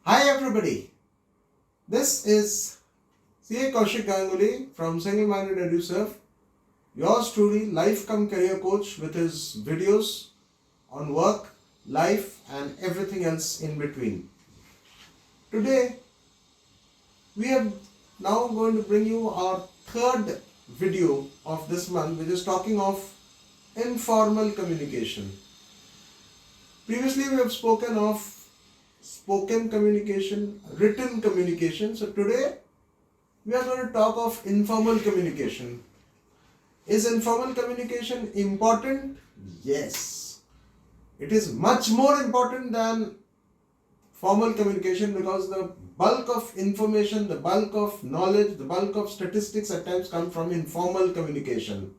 Hi everybody, this is CA Kaushik Ganguli from Minded EduServe, yours truly, life cum career coach with his videos on work, life and everything else in between. Today, we are now going to bring you our third video of this month, which is talking of informal communication. Previously, we have spoken of spoken communication, written communication. So today we are going to talk of informal communication. Is informal communication important? Yes. It is much more important than formal communication because the bulk of information, the bulk of knowledge, the bulk of statistics at times come from informal communication.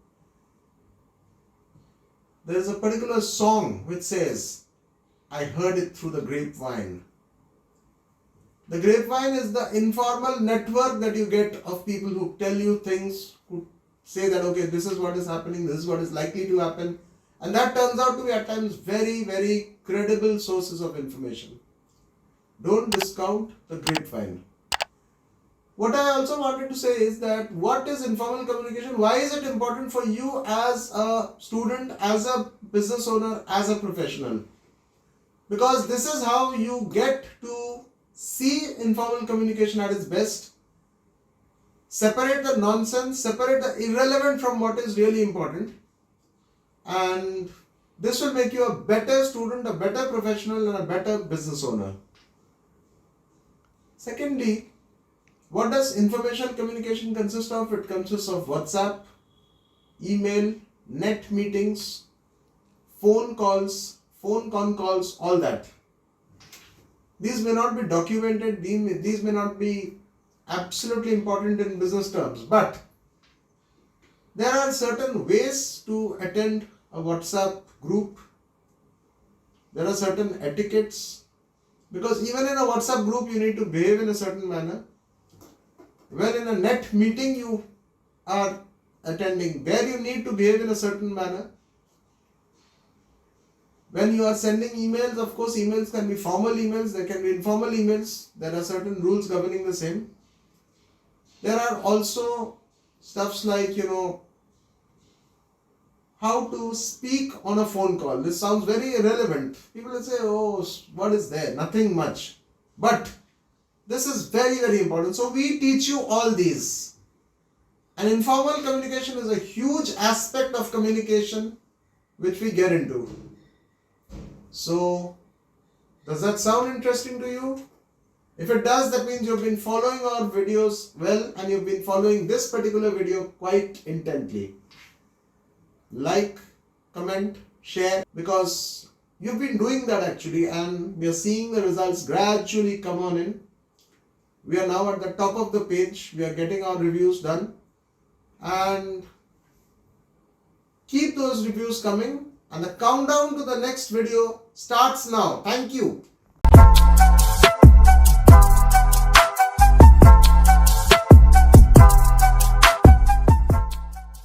There is a particular song which says, I heard it through the grapevine. The grapevine is the informal network that you get of people who tell you things, who say that, okay, this is what is happening, this is what is likely to happen. And that turns out to be at times very, very credible sources of information. Don't discount the grapevine. What I also wanted to say is that what is informal communication? Why is it important for you as a student, as a business owner, as a professional? Because this is how you get to see informal communication at its best, separate the nonsense, separate the irrelevant from what is really important, and this will make you a better student, a better professional and a better business owner. Secondly, what does information communication consist of? It consists of WhatsApp, email, net meetings, phone calls, phone con calls, all that. These may not be documented, these may not be absolutely important in business terms, but there are certain ways to attend a WhatsApp group. There are certain etiquettes, because even in a WhatsApp group you need to behave in a certain manner. When in a net meeting you are attending, there you need to behave in a certain manner. When you are sending emails, of course, emails can be formal emails, there can be informal emails. There are certain rules governing the same. There are also stuffs like, how to speak on a phone call. This sounds very irrelevant. People will say, oh, what is there? Nothing much. But this is very, very important. So we teach you all these. And informal communication is a huge aspect of communication which we get into. So, does that sound interesting to you? If it does, that means you've been following our videos well and you've been following this particular video quite intently. Like, comment, share, because you've been doing that actually and we are seeing the results gradually come on in. We are now at the top of the page. We are getting our reviews done and keep those reviews coming. And the countdown to the next video starts now. Thank you.